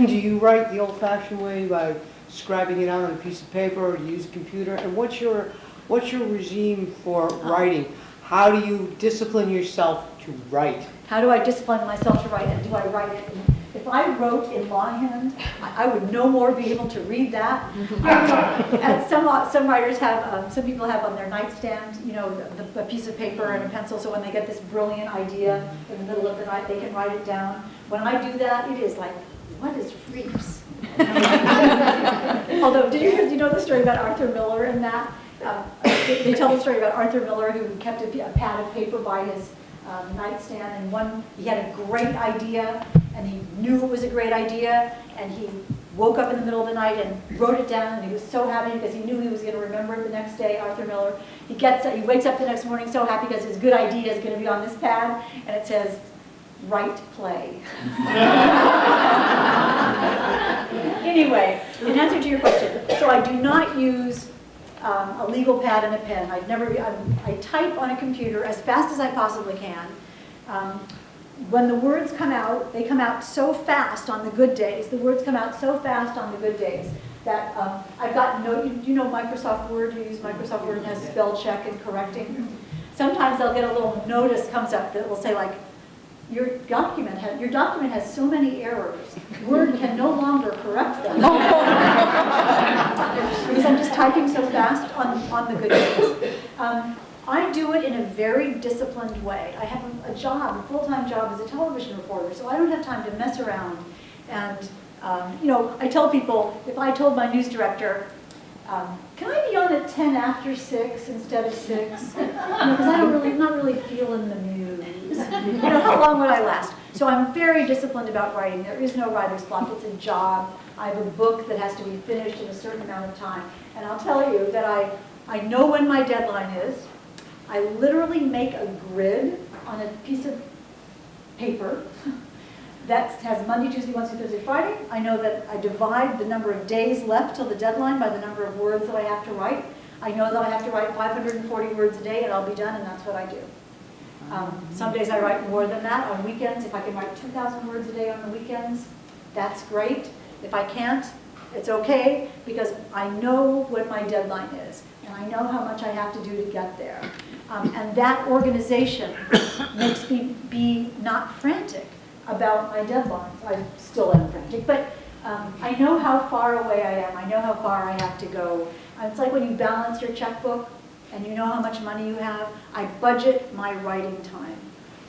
Do you write the old-fashioned way by scribing it out on a piece of paper, or do you use a computer? And what's your regime for writing? How do you discipline yourself to write? How do I discipline myself to write, and do I write it? If I wrote in longhand, I would no more be able to read that. And some writers have, some people have on their nightstand, you know, a piece of paper and a pencil, so when they get this brilliant idea in the middle of the night, they can write it down. When I do that, it is like, what is freaks? Although, do you know the story about Arthur Miller and that? They tell the story about Arthur Miller, who kept a pad of paper by his nightstand, and he had a great idea, and he knew it was a great idea, and he woke up in the middle of the night and wrote it down, and he was so happy because he knew he was going to remember it the next day. Arthur Miller, he wakes up the next morning so happy because his good idea is going to be on this pad, and it says, "Write play." Anyway, in answer to your question, so I do not use a legal pad and a pen. I type on a computer as fast as I possibly can. When the words come out, they come out so fast on the good days. The words come out so fast on the good days that I've got you know Microsoft Word, you use Microsoft Word and has spell check and correcting. Sometimes I'll get a little notice comes up that will say like, your document has so many errors. Word can no longer correct them. Because I'm just typing so fast on the good days. I do it in a very disciplined way. I have a full-time job as a television reporter, so I don't have time to mess around. And you know, I tell people, if I told my news director, can I be on at 10 after 6 instead of 6? Because I'm not really feeling the news. You know, how long would I last? So I'm very disciplined about writing. There is no writer's block. It's a job. I have a book that has to be finished in a certain amount of time. And I'll tell you that I know when my deadline is. I literally make a grid on a piece of paper that has Monday, Tuesday, Wednesday, Thursday, Friday. I know that I divide the number of days left till the deadline by the number of words that I have to write. I know that I have to write 540 words a day and I'll be done, and that's what I do. Some days I write more than that. On weekends, if I can write 2,000 words a day on the weekends, that's great. If I can't, it's okay, because I know what my deadline is, and I know how much I have to do to get there. And that organization makes me be not frantic about my deadlines. I still am frantic, but I know how far away I am. I know how far I have to go. It's like when you balance your checkbook and you know how much money you have. I budget my writing time.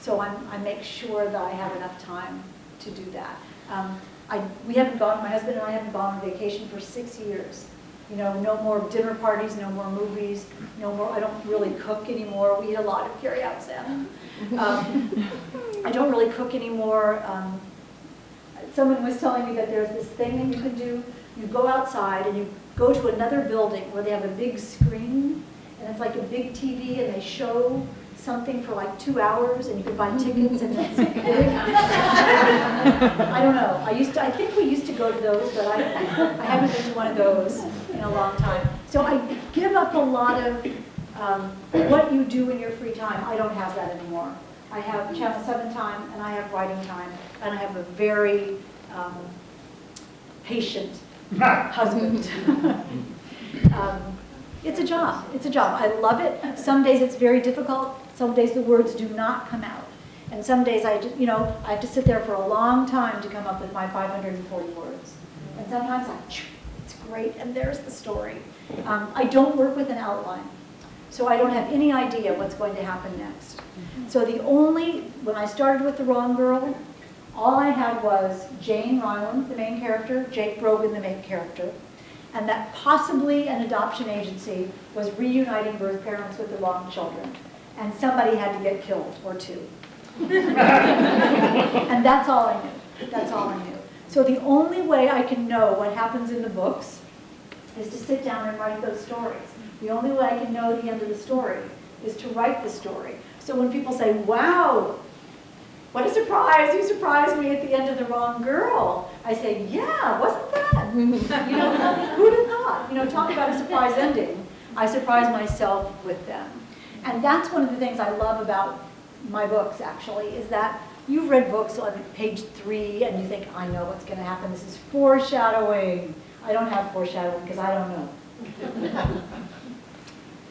So I make sure that I have enough time to do that. My husband and I haven't gone on vacation for 6 years. You know, no more dinner parties, no more movies, no more, I don't really cook anymore. We eat a lot of carry-out salmon. I don't really cook anymore. Someone was telling me that there's this thing that you can do. You go outside and you go to another building where they have a big screen, and it's like a big TV, and they show something for like 2 hours, and you can buy tickets, and it's big. I don't know. I think we used to go to those, but I haven't been to one of those in a long time. So I give up a lot of what you do in your free time. I don't have that anymore. I have Channel 7 time, and I have writing time, and I have a very patient husband. It's a job. It's a job. I love it. Some days it's very difficult. Some days the words do not come out. And some days I just, I have to sit there for a long time to come up with my 540 words. And sometimes it's great, and there's the story. I don't work with an outline, so I don't have any idea what's going to happen next. So when I started with The Wrong Girl, all I had was Jane Ryland, the main character, Jake Brogan, the main character, and that possibly an adoption agency was reuniting birth parents with the wrong children. And somebody had to get killed, or two. And that's all I knew. That's all I knew. So the only way I can know what happens in the books is to sit down and write those stories. The only way I can know the end of the story is to write the story. So when people say, wow, what a surprise, you surprised me at the end of The Wrong Girl, I say, yeah, wasn't that? Who'd have thought? Talk about a surprise ending. I surprise myself with them. And that's one of the things I love about my books, actually, is that you've read books on page 3 and you think, I know what's going to happen. This is foreshadowing. I don't have foreshadowing because I don't know.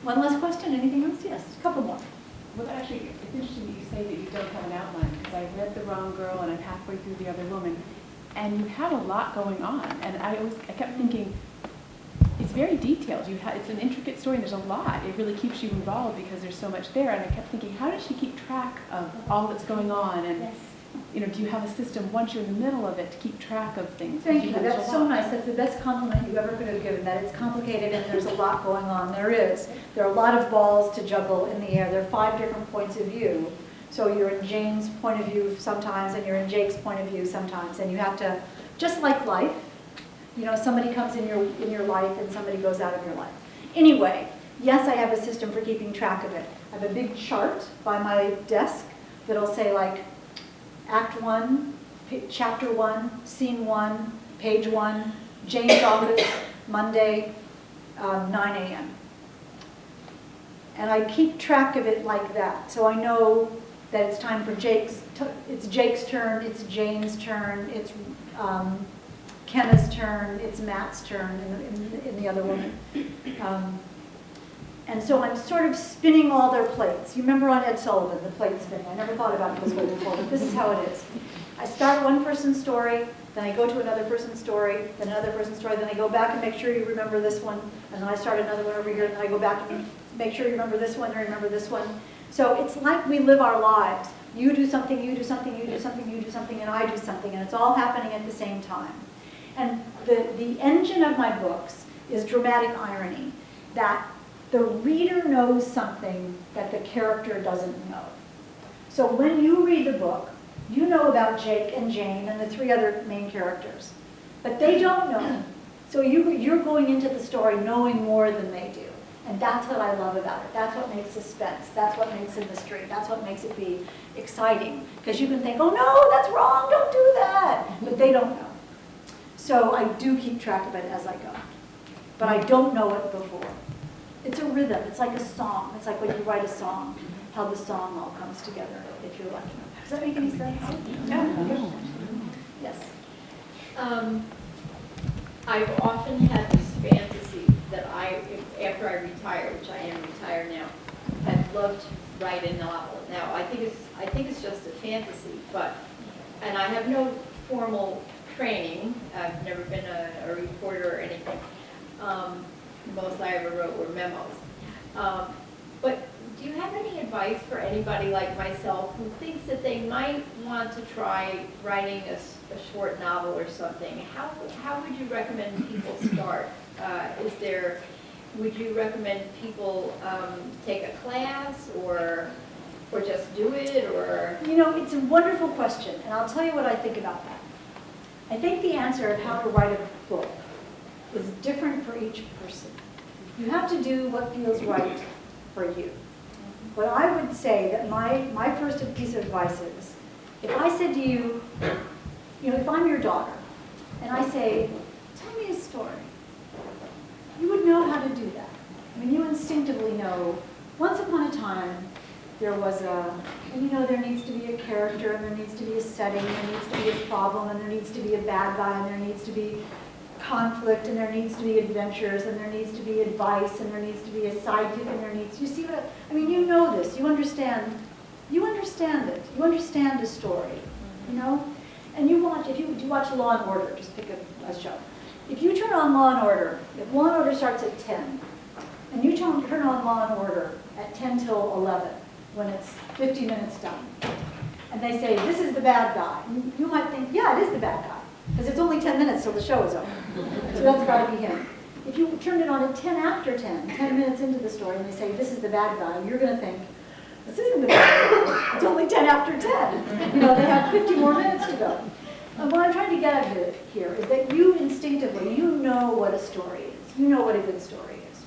One last question. Anything else? Yes, a couple more. Well, actually, it's interesting that you say that you don't have an outline, because I read The Wrong Girl and I'm halfway through The Other Woman, and you have a lot going on. And I kept thinking, it's very detailed. It's an intricate story, and there's a lot. It really keeps you involved because there's so much there. And I kept thinking, how does she keep track of all that's going on? And do you have a system once you're in the middle of it to keep track of things? Thank you. That's so nice. That's the best compliment you ever could have given, that it's complicated and there's a lot going on. There is. There are a lot of balls to juggle in the air. There are 5 different points of view. So you're in Jane's point of view sometimes, and you're in Jake's point of view sometimes. And you have to, just like life, somebody comes in your life and somebody goes out of your life. Anyway, yes, I have a system for keeping track of it. I have a big chart by my desk that'll say, like, Act 1, Chapter 1, Scene 1, Page 1, Jane's office, Monday, 9 a.m. And I keep track of it like that, so I know that it's time for it's Jake's turn, it's Jane's turn, it's Kenna's turn, it's Matt's turn in The Other Woman. And so I'm sort of spinning all their plates. You remember on Ed Sullivan, the plate spinning. I never thought about it this way before, but this is how it is. I start one person's story, then I go to another person's story, then another person's story, then I go back and make sure you remember this one, and then I start another one over here, and then I go back and make sure you remember this one, and remember this one. So it's like we live our lives. You do something, you do something, you do something, you do something, and I do something, and it's all happening at the same time. And the engine of my books is dramatic irony, that the reader knows something that the character doesn't know. So when you read the book, you know about Jake and Jane and the 3 other main characters, but they don't know. So you're going into the story knowing more than they do. And that's what I love about it. That's what makes suspense. That's what makes it mystery. That's what makes it be exciting. Because you can think, oh no, that's wrong, don't do that. But they don't know. So I do keep track of it as I go. But I don't know it before. It's a rhythm. It's like a song. It's like when you write a song, how the song all comes together, if you're lucky. Does that make any sense? Yeah. Yes. I've often had this fantasy that after I retire, which I am retired now, I'd love to write a novel. Now, I think it's just a fantasy, and I have no formal training. I've never been a reporter or anything. Most I ever wrote were memos. But do you have any advice for anybody like myself who thinks that they might want to try writing a short novel or something? How would you recommend people start? Would you recommend people take a class or just do it, or? It's a wonderful question, and I'll tell you what I think about that. I think the answer of how to write a book is different for each person. You have to do what feels right for you. But I would say that my first piece of advice is, if I said to you, if I'm your daughter, and I say, tell me a story, you would know how to do that. You instinctively know, once upon a time, there was there needs to be a character, and there needs to be a setting, and there needs to be a problem, and there needs to be a bad guy, and there needs to be conflict, and there needs to be adventures, and there needs to be advice, and there needs to be a sidekick, and there needs, you see what, I mean, you know this, you understand it. You understand the story, you know? And you watch, if you watch Law and Order, just pick a show. If you turn on Law and Order, if Law and Order starts at 10, and you turn on Law and Order at 10 till 11, when it's 50 minutes done, and they say, this is the bad guy, you might think, yeah, it is the bad guy, because it's only 10 minutes till the show is over. So that's got to be him. If you turn it on at 10 after 10, 10 minutes into the story, and they say, this is the bad guy, you're going to think, this isn't the bad guy. It's only 10 after 10. You know, they have 50 more minutes to go. And what I'm trying to get at here is that you instinctively, you know what a story is. You know what a good story is.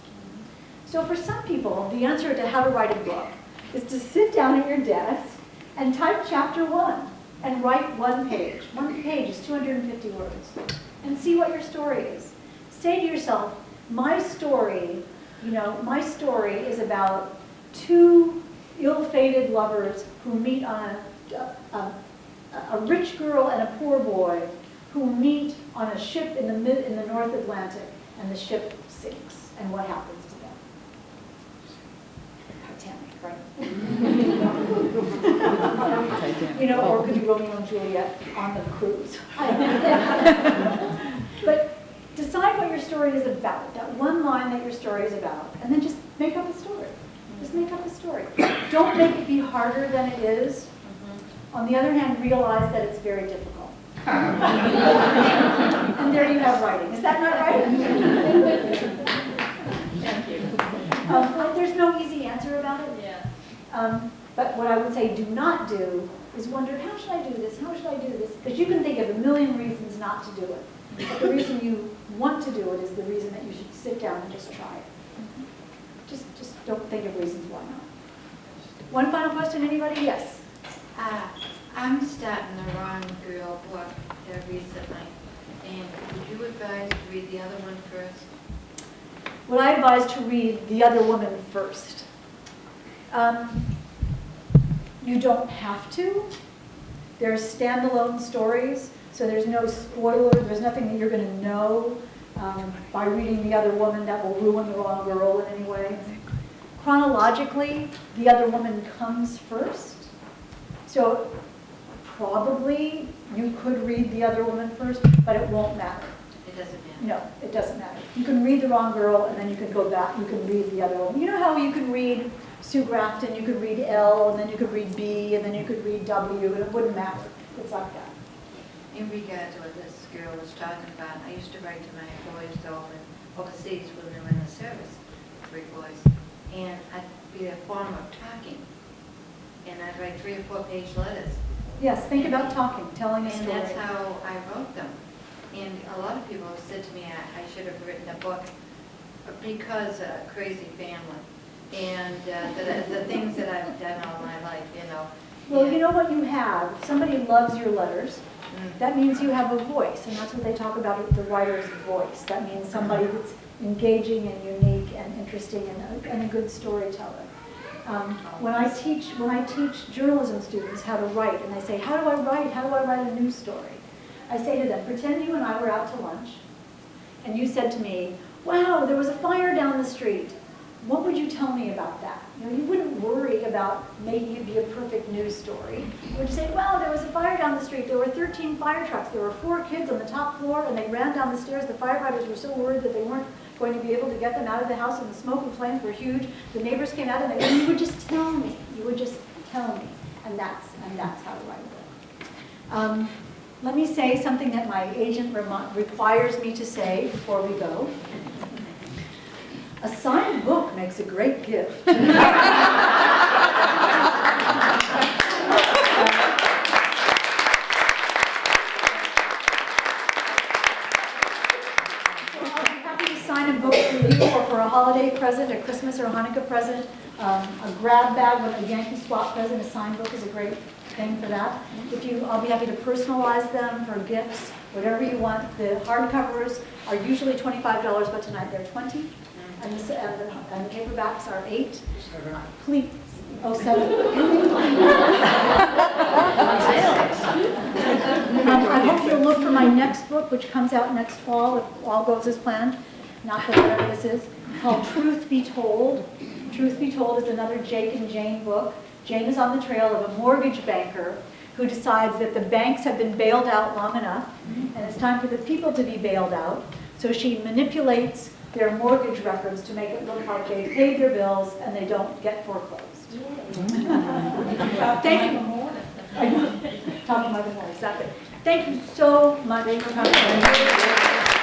So for some people, the answer to how to write a book is to sit down at your desk and type chapter 1 and write 1 page. 1 page is 250 words. And see what your story is. Say to yourself, my story, you know, my story is about 2 ill-fated lovers who meet on a rich girl and a poor boy who meet on a ship in the North Atlantic, and the ship sinks, and what happens to them? Titanic, right? You know, or could be Romeo and Juliet on the cruise. I don't know. But decide what your story is about, that one line that your story is about, and then just make up a story. Just make up a story. Don't make it be harder than it is. On the other hand, realize that it's very difficult. And there you have writing. Is that not right? Thank you. There's no easy answer about it. Yeah. But what I would say do not do is wonder, how should I do this? How should I do this? Because you can think of a million reasons not to do it. But the reason you want to do it is the reason that you should sit down and just try it. Just don't think of reasons why not. One final question, anybody? Yes. I'm starting the Wrong Girl book recently, and would you advise to read the other one first? Would I advise to read The Other Woman first? You don't have to. There's standalone stories, so there's no spoiler. There's nothing that you're going to know by reading The Other Woman that will ruin The Wrong Girl in any way. Chronologically, The Other Woman comes first. So probably you could read The Other Woman first, but it won't matter. It doesn't matter. No, it doesn't matter. You can read The Wrong Girl, and then you can go back, you can read The Other Woman. You know how you can read Sue Grafton, you could read L, and then you could read B, and then you could read W, and it wouldn't matter. It's like that. In regard to what this girl was talking about, I used to write to my boys over overseas when they were in the service, 3 boys, and I'd be a form of talking, and I'd write 3 or 4 page letters. Yes, think about talking, telling a And story. that's how I wrote them. And a lot of people have said to me I should have written a book because of a crazy family and the things that I've done all my life, you know. Well, you know what you have? If somebody loves your letters, that means you have a voice, and that's what they talk about, the writer's voice. That means somebody that's engaging and unique and interesting and a good storyteller. When I teach journalism students how to write, and they say, how do I write? How do I write a news story? I say to them, pretend you and I were out to lunch, and you said to me, wow, there was a fire down the street. What would you tell me about that? You know, you wouldn't worry about making it be a perfect news story. You would say, well, there was a fire down the street. There were 13 fire trucks. There were 4 kids on the top floor, and they ran down the stairs. The firefighters were so worried that they weren't going to be able to get them out of the house, and the smoke and flames were huge. The neighbors came out, and you would just tell me. You would just tell me, and that's how to write a book. Let me say something that my agent requires me to say before we go. A signed book makes a great gift. I'll be happy to sign a book for you or for a holiday present, a Christmas or Hanukkah present, a grab bag with a Yankee Swap present. A signed book is a great thing for that. I'll be happy to personalize them for gifts, whatever you want. The hardcovers are usually $25, but tonight they're $20. And the paperbacks are $8. Please. Oh, $7. I hope you'll look for my next book, which comes out next fall, if all goes as planned, not that whatever this is, called Truth Be Told. Truth Be Told is another Jake and Jane book. Jane is on the trail of a mortgage banker who decides that the banks have been bailed out long enough, and it's time for the people to be bailed out. So she manipulates their mortgage records to make it look like they paid their bills and they don't get foreclosed. Thank you. Talking about the mortgage, exactly. Thank you so much for coming.